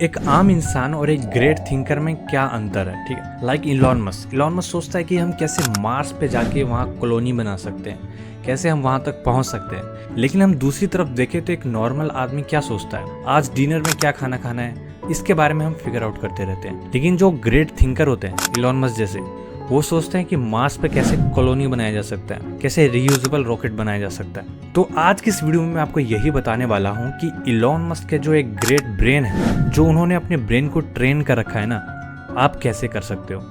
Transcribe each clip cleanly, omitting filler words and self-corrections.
एक आम इंसान और एक ग्रेट थिंकर में क्या अंतर है, ठीक है। लाइक इलॉन मस्क सोचता है कि हम कैसे मार्स पे जाके वहाँ कॉलोनी बना सकते हैं, कैसे हम वहाँ तक पहुँच सकते हैं। लेकिन हम दूसरी तरफ देखें तो एक नॉर्मल आदमी क्या सोचता है, आज डिनर में क्या खाना खाना है, इसके बारे में हम फिगर आउट करते रहते हैं। लेकिन जो ग्रेट थिंकर होते हैं इलॉन मस्क जैसे, वो सोचते हैं कि मार्स पे कैसे कॉलोनी बनाया जा सकता है, कैसे रीयूजेबल रॉकेट बनाया जा सकता है। तो आज की इस वीडियो में मैं आपको यही बताने वाला हूँ कि इलॉन मस्क के जो एक ग्रेट ब्रेन है, जो उन्होंने अपने ब्रेन को ट्रेन कर रखा है ना, आप कैसे कर सकते हो,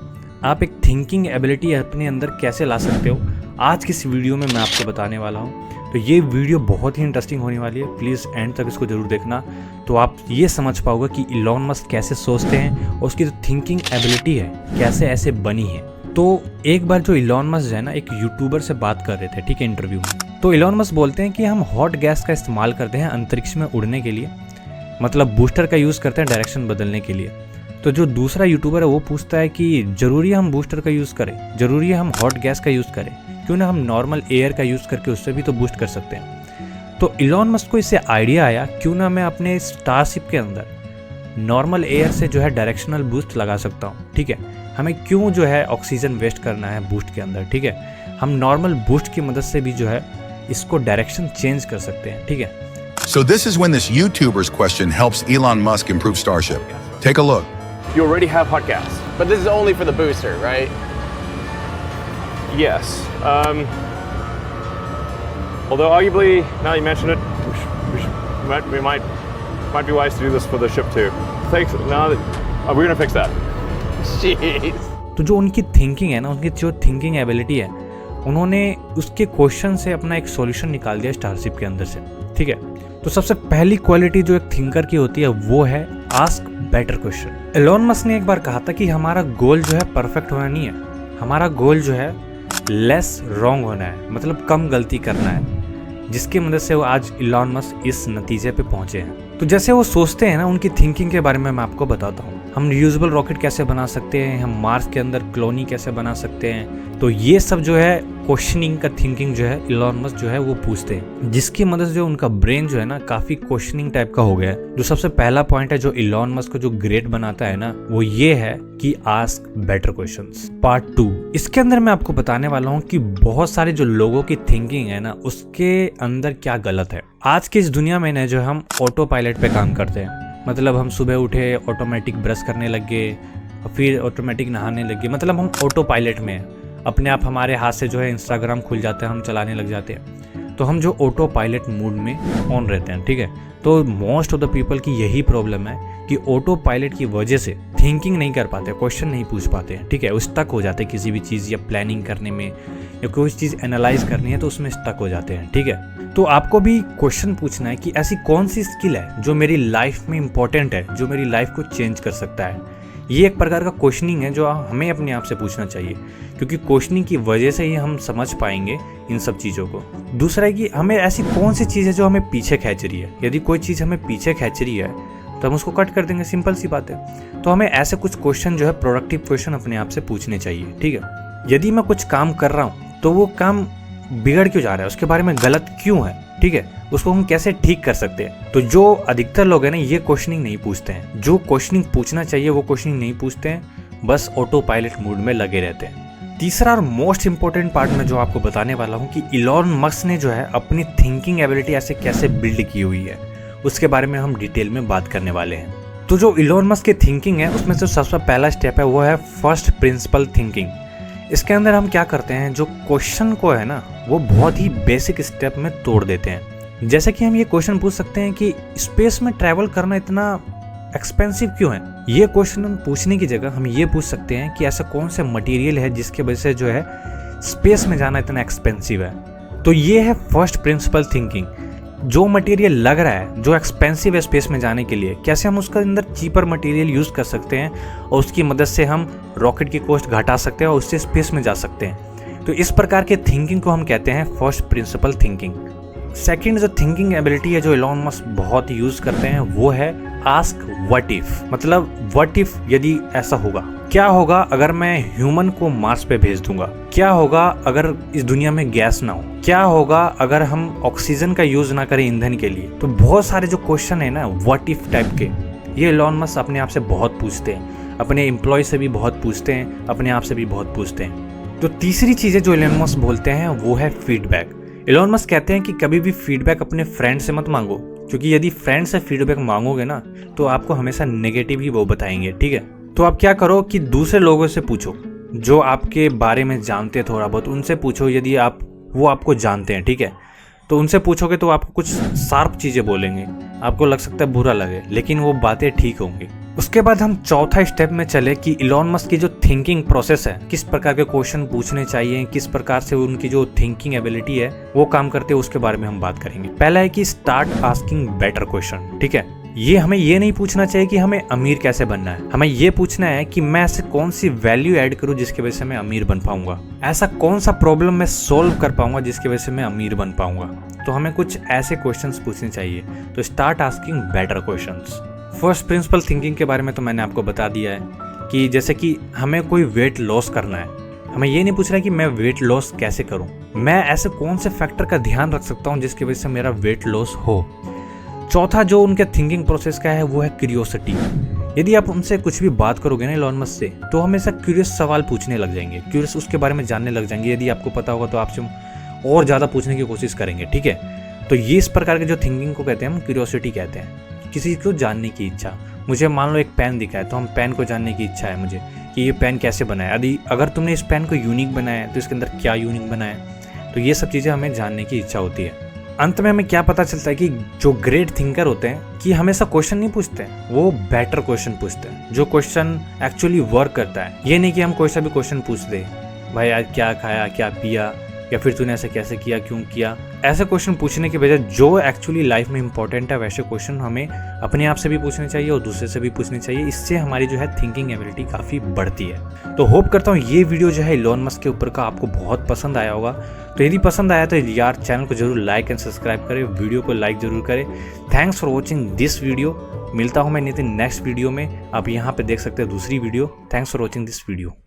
आप एक थिंकिंग एबिलिटी अपने अंदर कैसे ला सकते हो, आज की इस वीडियो में मैं आपको बताने वाला हूँ। तो ये वीडियो बहुत ही इंटरेस्टिंग होने वाली है, प्लीज़ एंड तक इसको जरूर देखना, तो आप ये समझ पाओगे कि इलॉन मस्क कैसे सोचते हैं और उसकी जो थिंकिंग एबिलिटी है कैसे ऐसे बनी है। तो एक बार जो इलॉन मस्क है ना, एक यूट्यूबर से बात कर रहे थे, ठीक है, इंटरव्यू में। तो इलॉन मस्क बोलते हैं कि हम हॉट गैस का इस्तेमाल करते हैं अंतरिक्ष में उड़ने के लिए, मतलब बूस्टर का यूज़ करते हैं डायरेक्शन बदलने के लिए। तो जो दूसरा यूट्यूबर है वो पूछता है कि ज़रूरी है हम बूस्टर का यूज़ करें, ज़रूरी है हम हॉट गैस का यूज़ करें, क्यों ना हम नॉर्मल एयर का यूज़ करके उससे भी तो बूस्ट कर सकते हैं। तो इलॉन मस्क को इससे आइडिया आया, क्यों ना मैं अपने स्टारशिप के अंदर नॉर्मल एयर से जो है डायरेक्शनल बूस्ट लगा सकता हूँ, ठीक है। हमें क्यों जो है ऑक्सीजन वेस्ट करना है बूस्ट के अंदर, ठीक है। हम नॉर्मल बूस्ट की मदद से भी जो है इसको डायरेक्शन चेंज कर सकते हैं, ठीक है। So this is when this YouTuber's question helps Elon Musk improve Starship. Take a look. You already have hot gas, but this is only for the booster, right? Yes. Although arguably, now you mention it, we might be wise to do this for the ship too. Thanks. Now that we're gonna fix that. Jeez. तो जो उनकी thinking है ना, उनकी जो thinking ability है, उन्होंने उसके क्वेश्चन से अपना एक सॉल्यूशन निकाल दिया स्टारशिप के अंदर से, ठीक है। तो सबसे पहली क्वालिटी जो एक थिंकर की होती है वो है ask better question. Elon Musk ने एक बार कहा था कि हमारा गोल जो है परफेक्ट होना नहीं है, हमारा गोल जो है लेस रॉन्ग होना है, मतलब कम गलती करना है, जिसकी मदद से वो आज इलॉन मस्क इस नतीजे पे पहुंचे हैं। तो जैसे वो सोचते हैं ना, उनकी थिंकिंग के बारे में मैं आपको बताता हूँ। हम रियूजेबल रॉकेट कैसे बना सकते हैं, हम मार्स के अंदर कॉलोनी कैसे बना सकते हैं, तो ये सब जो है क्वेश्चनिंग का थिंकिंग जो है इलॉन मस्क जो है वो पूछते हैं, जिसकी मदद से जो उनका ब्रेन जो है ना काफी क्वेश्चनिंग टाइप का हो गया है। जो सबसे पहला पॉइंट है जो इलॉन मस्क को जो ग्रेट बनाता है ना, वो ये है कि आस्क बेटर क्वेश्चंस। पार्ट 2, इसके अंदर मैं आपको बताने वाला हूँ कि बहुत सारे जो लोगों की थिंकिंग है ना, उसके अंदर क्या गलत है। आज की इस दुनिया में ना जो हम ऑटो पायलट पे काम करते हैं, मतलब हम सुबह उठे ऑटोमेटिक ब्रश करने लग गए, फिर ऑटोमेटिक नहाने लग गए, मतलब हम ऑटो पायलट में हैं। अपने आप हमारे हाथ से जो है इंस्टाग्राम खुल जाता है, हम चलाने लग जाते हैं, तो हम जो ऑटो पायलट मोड में ऑन रहते हैं, ठीक है। तो मोस्ट ऑफ द पीपल की यही प्रॉब्लम है कि ऑटो पायलट की वजह से थिंकिंग नहीं कर पाते, क्वेश्चन नहीं पूछ पाते हैं, ठीक है। वो स्टक हो जाते हैं किसी भी चीज़ या प्लानिंग करने में, या कोई चीज़ एनालाइज करनी है तो उसमें स्टक हो जाते हैं, ठीक है। तो आपको भी क्वेश्चन पूछना है कि ऐसी कौन सी स्किल है जो मेरी लाइफ में इंपॉर्टेंट है, जो मेरी लाइफ को चेंज कर सकता है। ये एक प्रकार का क्वेश्चनिंग है जो हमें अपने आप से पूछना चाहिए, क्योंकि क्वेश्चनिंग की वजह से ही हम समझ पाएंगे इन सब चीज़ों को। दूसरा है कि हमें ऐसी कौन सी चीज़ है जो हमें पीछे खींच रही है। यदि कोई चीज़ हमें पीछे खींच रही है तो हम उसको कट कर देंगे, सिंपल सी बात है। तो हमें ऐसे कुछ क्वेश्चन जो है प्रोडक्टिव क्वेश्चन अपने आप से पूछने चाहिए, ठीक है। यदि मैं कुछ काम कर रहा हूँ तो वो काम बिगड़ क्यों जा रहा है, उसके बारे में गलत क्यों है, ठीक है, उसको हम कैसे ठीक कर सकते हैं। तो जो अधिकतर लोग हैं ना, ये क्वेश्चनिंग नहीं पूछते हैं। जो क्वेश्चनिंग पूछना चाहिए वो क्वेश्चनिंग नहीं पूछते हैं, बस ऑटो पायलट मोड में लगे रहते हैं। तीसरा और मोस्ट इंपॉर्टेंट पार्ट में जो आपको बताने वाला हूँ कि इलॉन मस्क ने जो है अपनी थिंकिंग एबिलिटी ऐसे कैसे बिल्ड की हुई है, उसके बारे में हम डिटेल में बात करने वाले हैं। तो जो इलॉन मस्क की थिंकिंग है उसमें से सबसे पहला स्टेप है वो है फर्स्ट प्रिंसिपल थिंकिंग। इसके अंदर हम क्या करते हैं, जो क्वेश्चन को है ना वो बहुत ही बेसिक स्टेप में तोड़ देते हैं। जैसे कि हम ये क्वेश्चन पूछ सकते हैं कि स्पेस में ट्रैवल करना इतना एक्सपेंसिव क्यों है। ये क्वेश्चन हम पूछने की जगह हम ये पूछ सकते हैं कि ऐसा कौन सा मटेरियल है जिसके वजह से जो है स्पेस में जाना इतना एक्सपेंसिव है। तो ये है फर्स्ट प्रिंसिपल थिंकिंग। जो मटेरियल लग रहा है, जो एक्सपेंसिव है स्पेस में जाने के लिए, कैसे हम उसके अंदर चीपर मटेरियल यूज़ कर सकते हैं और उसकी मदद से हम रॉकेट की कॉस्ट घटा सकते हैं और उससे स्पेस में जा सकते हैं। तो इस प्रकार के थिंकिंग को हम कहते हैं फर्स्ट प्रिंसिपल थिंकिंग। सेकंड जो थिंकिंग एबिलिटी है जो इलॉन मस्क बहुत यूज़ करते हैं वो है आस्क व्हाट इफ, मतलब व्हाट इफ यदि ऐसा होगा, क्या होगा अगर मैं ह्यूमन को मार्स पे भेज दूंगा, क्या होगा अगर इस दुनिया में गैस ना हो, क्या होगा अगर हम ऑक्सीजन का यूज ना करें ईंधन के लिए। तो बहुत सारे जो क्वेश्चन है ना व्हाट इफ टाइप के, ये इलॉन मस्क अपने आप से बहुत पूछते हैं, अपने एम्प्लॉय से भी बहुत पूछते हैं, अपने आप से भी बहुत पूछते हैं। तो तीसरी चीज़ जो इलॉन मस्क बोलते हैं वो है फीडबैक। इलॉन मस्क कहते हैं कि कभी भी फीडबैक अपने फ्रेंड से मत मांगो, क्योंकि यदि फ्रेंड से फीडबैक मांगोगे ना तो आपको हमेशा नेगेटिव ही वो बताएंगे, ठीक है। तो आप क्या करो कि दूसरे लोगों से पूछो जो आपके बारे में जानते हैं थोड़ा बहुत, उनसे पूछो। यदि वो आपको जानते हैं, ठीक है, तो उनसे पूछोगे तो आपको कुछ शार्प चीज़ें बोलेंगे, आपको लग सकता है बुरा लगे, लेकिन वो बातें ठीक होंगी। उसके बाद हम चौथा स्टेप में चले कि इलॉन मस्क की जो थिंकिंग प्रोसेस है, किस प्रकार के क्वेश्चन पूछने चाहिए, किस प्रकार से उनकी जो थिंकिंग एबिलिटी है वो काम करते हैं, उसके बारे में हम बात करेंगे। पहला है कि स्टार्ट आस्किंग बेटर क्वेश्चन, ठीक है। हमें ये नहीं पूछना चाहिए कि हमें अमीर कैसे बनना है, हमें ये पूछना है कि मैं ऐसे कौन सी वैल्यू ऐड करूं जिसकी वजह से मैं अमीर बन पाऊंगा, ऐसा कौन सा प्रॉब्लम मैं सोल्व कर पाऊंगा जिसकी वजह से मैं अमीर बन पाऊंगा। तो हमें कुछ ऐसे क्वेश्चंस पूछने चाहिए। तो start asking better questions. First principle thinking के बारे में तो मैंने आपको बता दिया है कि जैसे कि हमें कोई वेट लॉस करना है, हमें ये नहीं पूछना है कि मैं वेट लॉस कैसे करूं, मैं ऐसे कौन से फैक्टर का ध्यान रख सकता हूं जिसकी वजह से मेरा वेट लॉस हो। चौथा जो उनके थिंकिंग प्रोसेस का है वो है क्यूरियोसिटी। यदि आप उनसे कुछ भी बात करोगे ना इलॉन मस्क से, तो हमेशा क्यूरियस सवाल पूछने लग जाएंगे, क्यूरियस उसके बारे में जानने लग जाएंगे। यदि आपको पता होगा तो आपसे और ज़्यादा पूछने की कोशिश करेंगे, ठीक है। तो ये इस प्रकार के जो थिंकिंग को कहते हैं हम क्यूरियोसिटी कहते हैं। किसी को जानने की इच्छा, मुझे मान लो एक पेन दिखा है तो हम पेन को जानने की इच्छा है मुझे कि ये पेन कैसे बना है। यदि अगर तुमने इस पेन को यूनिक बनाया है तो इसके अंदर क्या यूनिक बना है, तो ये सब चीज़ें हमें जानने की इच्छा होती है। अंत में हमें क्या पता चलता है कि जो ग्रेट थिंकर होते हैं कि हमेशा क्वेश्चन नहीं पूछते हैं, वो बेटर क्वेश्चन पूछते हैं, जो क्वेश्चन एक्चुअली वर्क करता है। ये नहीं कि हम कोई सा भी क्वेश्चन पूछ दे, भाई आज क्या खाया, क्या पिया, या फिर तूने ऐसे कैसे किया, क्यों किया। ऐसे क्वेश्चन पूछने के बजाय जो एक्चुअली लाइफ में इंपॉर्टेंट है वैसे क्वेश्चन हमें अपने आप से भी पूछने चाहिए और दूसरे से भी पूछने चाहिए। इससे हमारी जो है थिंकिंग एबिलिटी काफ़ी बढ़ती है। तो होप करता हूँ ये वीडियो जो है इलॉन मस्क के ऊपर का आपको बहुत पसंद आया होगा। तो यदि पसंद आया तो यार चैनल को जरूर लाइक एंड सब्सक्राइब करें, वीडियो को लाइक जरूर करें। Thanks for watching this video. मिलता हूँ मैं नितिन नेक्स्ट वीडियो में। आप यहाँ पे देख सकते हैं दूसरी video. Thanks for watching this video.